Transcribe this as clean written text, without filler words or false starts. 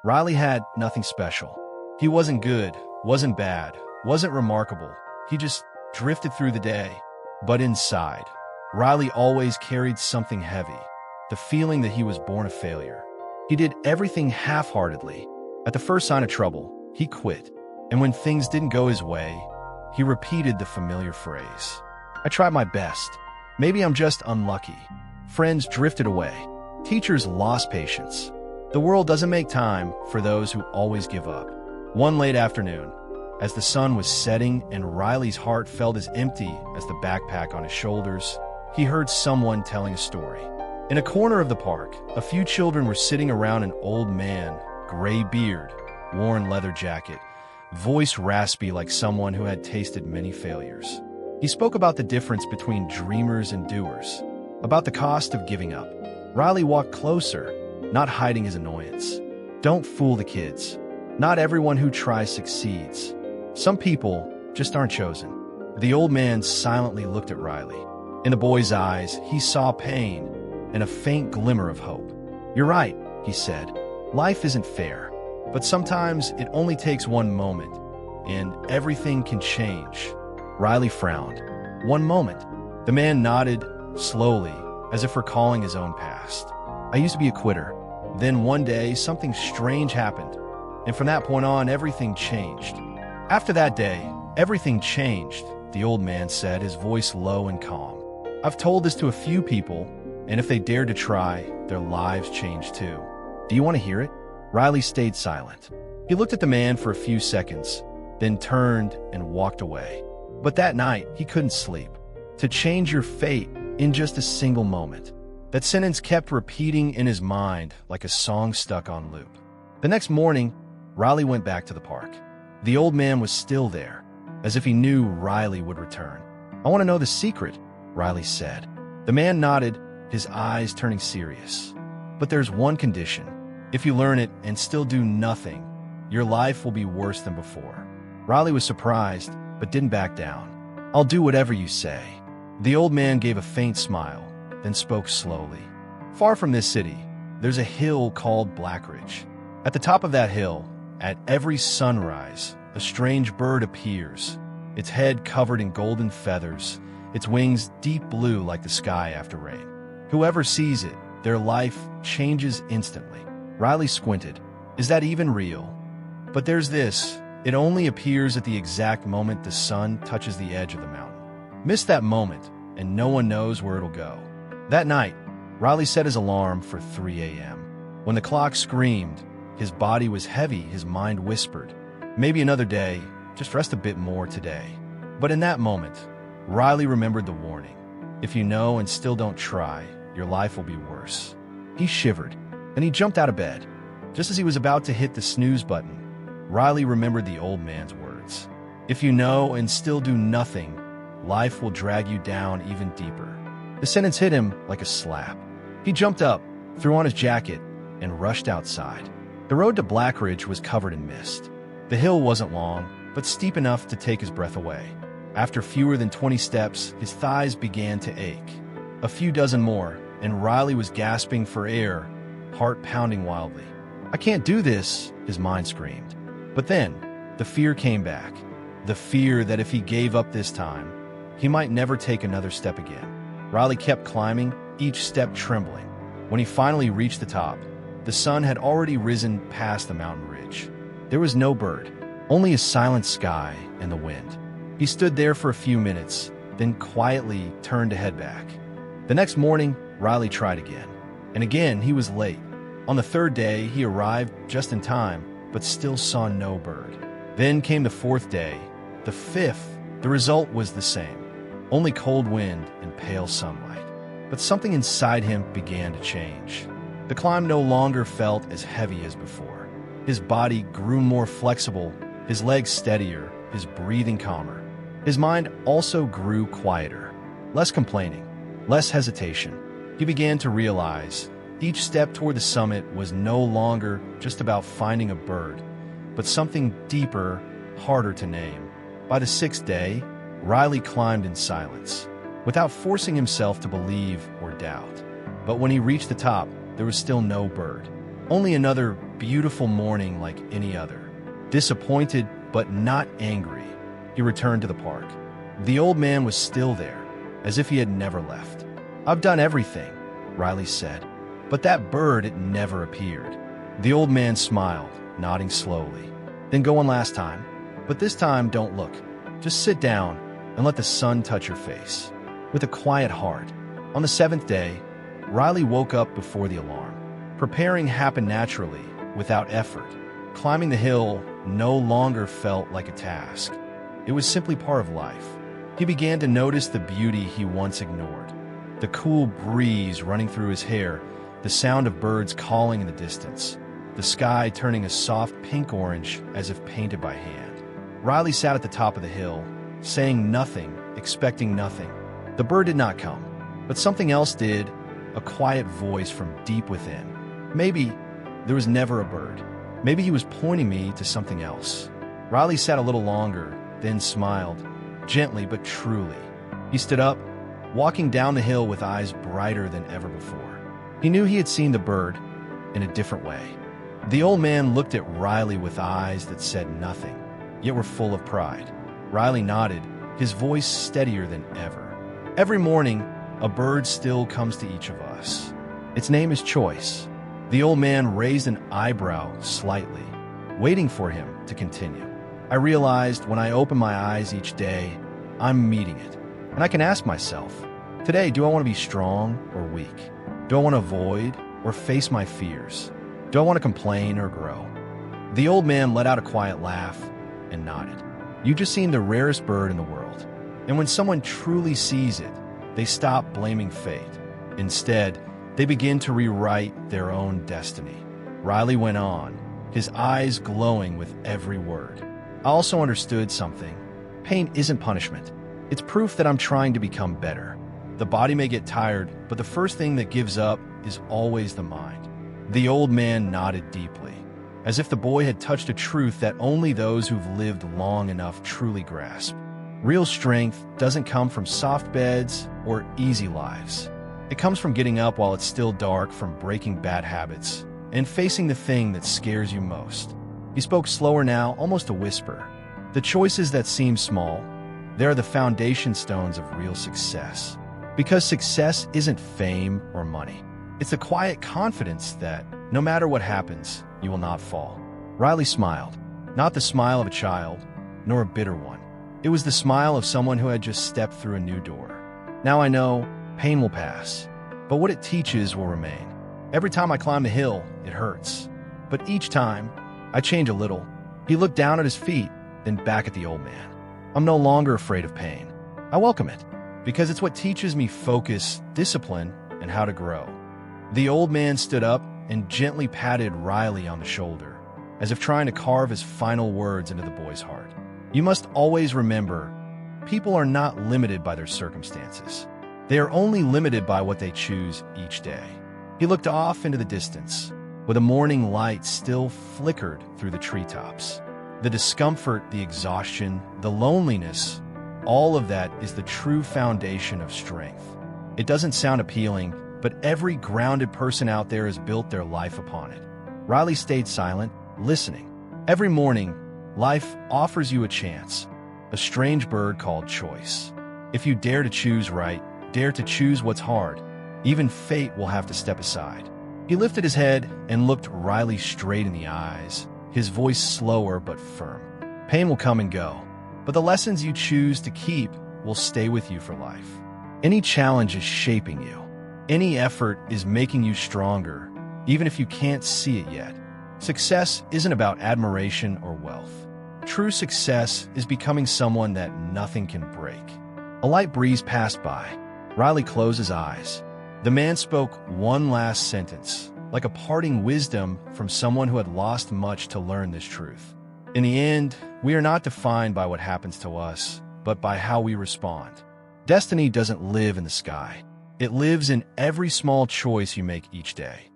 Riley had nothing special. He wasn't good, wasn't bad, wasn't remarkable. He just drifted through the day. But inside, Riley always carried something heavy, the feeling that he was born a failure. He did everything half-heartedly. At the first sign of trouble, he quit. And when things didn't go his way, he repeated the familiar phrase, "I tried my best. Maybe I'm just unlucky." Friends drifted away. Teachers lost patience. The world doesn't make time for those who always give up. One late afternoon, as the sun was setting and Riley's heart felt as empty as the backpack on his shoulders, he heard someone telling a story. In a corner of the park, a few children were sitting around an old man, gray beard, worn leather jacket, voice raspy like someone who had tasted many failures. He spoke about the difference between dreamers and doers, about the cost of giving up. Riley walked closer, not hiding his annoyance. Don't fool the kids. Not everyone who tries succeeds. Some people just aren't chosen. The old man silently looked at Riley. In the boy's eyes, he saw pain and a faint glimmer of hope. "You're right," he said. "Life isn't fair, but sometimes it only takes one moment, and everything can change." Riley frowned. "One moment." The man nodded slowly, as if recalling his own past. "I used to be a quitter. Then one day, something strange happened, and from that point on, everything changed." "After that day, everything changed," the old man said, his voice low and calm. "I've told this to a few people, and if they dared to try, their lives changed too. Do you want to hear it?" Riley stayed silent. He looked at the man for a few seconds, then turned and walked away. But that night, he couldn't sleep. To change your fate in just a single moment. That sentence kept repeating in his mind like a song stuck on loop. The next morning, Riley went back to the park. The old man was still there, as if he knew Riley would return. "I want to know the secret," Riley said. The man nodded, his eyes turning serious. "But there's one condition. If you learn it and still do nothing, your life will be worse than before." Riley was surprised, but didn't back down. "I'll do whatever you say." The old man gave a faint smile, then spoke slowly. "Far from this city, there's a hill called Blackridge. At the top of that hill, at every sunrise, a strange bird appears, its head covered in golden feathers, its wings deep blue like the sky after rain. Whoever sees it, their life changes instantly." Riley squinted. "Is that even real?" "But there's this. It only appears at the exact moment the sun touches the edge of the mountain. Miss that moment, and no one knows where it'll go." That night, Riley set his alarm for 3 a.m. When the clock screamed, his body was heavy, his mind whispered, "Maybe another day, just rest a bit more today." But in that moment, Riley remembered the warning. If you know and still don't try, your life will be worse. He shivered, and he jumped out of bed. Just as he was about to hit the snooze button, Riley remembered the old man's words. If you know and still do nothing, life will drag you down even deeper. The sentence hit him like a slap. He jumped up, threw on his jacket, and rushed outside. The road to Blackridge was covered in mist. The hill wasn't long, but steep enough to take his breath away. After fewer than 20 steps, his thighs began to ache. A few dozen more, and Riley was gasping for air, heart pounding wildly. "I can't do this," his mind screamed. But then, the fear came back. The fear that if he gave up this time, he might never take another step again. Riley kept climbing, each step trembling. When he finally reached the top, the sun had already risen past the mountain ridge. There was no bird, only a silent sky and the wind. He stood there for a few minutes, then quietly turned to head back. The next morning, Riley tried again. And again, he was late. On the third day, he arrived just in time, but still saw no bird. Then came the fourth day, the fifth. The result was the same, only cold wind and pale sunlight. But something inside him began to change. The climb no longer felt as heavy as before. His body grew more flexible, his legs steadier, his breathing calmer. His mind also grew quieter, less complaining, less hesitation. He began to realize each step toward the summit was no longer just about finding a bird, but something deeper, harder to name. By the sixth day, Riley climbed in silence, without forcing himself to believe or doubt. But when he reached the top, there was still no bird, only another beautiful morning like any other. Disappointed, but not angry, he returned to the park. The old man was still there, as if he had never left. "I've done everything," Riley said, "but that bird, it never appeared." The old man smiled, nodding slowly. "Then go one last time, but this time don't look. Just sit down and let the sun touch your face." With a quiet heart, on the seventh day, Riley woke up before the alarm. Preparing happened naturally, without effort. Climbing the hill no longer felt like a task. It was simply part of life. He began to notice the beauty he once ignored. The cool breeze running through his hair, the sound of birds calling in the distance, the sky turning a soft pink-orange as if painted by hand. Riley sat at the top of the hill, saying nothing, expecting nothing. The bird did not come, but something else did, a quiet voice from deep within. Maybe there was never a bird. Maybe he was pointing me to something else. Riley sat a little longer, then smiled, gently but truly. He stood up, walking down the hill with eyes brighter than ever before. He knew he had seen the bird in a different way. The old man looked at Riley with eyes that said nothing, yet were full of pride. Riley nodded, his voice steadier than ever. "Every morning, a bird still comes to each of us. Its name is Choice." The old man raised an eyebrow slightly, waiting for him to continue. "I realized when I open my eyes each day, I'm meeting it. And I can ask myself, today, do I want to be strong or weak? Do I want to avoid or face my fears? Do I want to complain or grow?" The old man let out a quiet laugh and nodded. "You've just seen the rarest bird in the world. And when someone truly sees it, they stop blaming fate. Instead, they begin to rewrite their own destiny." Riley went on, his eyes glowing with every word. "I also understood something. Pain isn't punishment. It's proof that I'm trying to become better. The body may get tired, but the first thing that gives up is always the mind." The old man nodded deeply, as if the boy had touched a truth that only those who've lived long enough truly grasp. Real strength doesn't come from soft beds or easy lives. It comes from getting up while it's still dark, from breaking bad habits, and facing the thing that scares you most. He spoke slower now, almost a whisper. "The choices that seem small, they are the foundation stones of real success. Because success isn't fame or money. It's a quiet confidence that, no matter what happens, you will not fall." Riley smiled, not the smile of a child, nor a bitter one. It was the smile of someone who had just stepped through a new door. "Now I know pain will pass, but what it teaches will remain. Every time I climb the hill, it hurts. But each time, I change a little." He looked down at his feet, then back at the old man. "I'm no longer afraid of pain. I welcome it, because it's what teaches me focus, discipline, and how to grow." The old man stood up and gently patted Riley on the shoulder, as if trying to carve his final words into the boy's heart. "You must always remember, people are not limited by their circumstances. They are only limited by what they choose each day." He looked off into the distance, where the morning light still flickered through the treetops. The discomfort, the exhaustion, the loneliness, all of that is the true foundation of strength. It doesn't sound appealing, but every grounded person out there has built their life upon it. Riley stayed silent, listening. Every morning, life offers you a chance, a strange bird called choice. If you dare to choose right, dare to choose what's hard, even fate will have to step aside. He lifted his head and looked Riley straight in the eyes, his voice slower but firm. "Pain will come and go, but the lessons you choose to keep will stay with you for life. Any challenge is shaping you. Any effort is making you stronger, even if you can't see it yet. Success isn't about admiration or wealth. True success is becoming someone that nothing can break." A light breeze passed by. Riley closed his eyes. The man spoke one last sentence, like a parting wisdom from someone who had lost much to learn this truth. "In the end, we are not defined by what happens to us, but by how we respond. Destiny doesn't live in the sky. It lives in every small choice you make each day."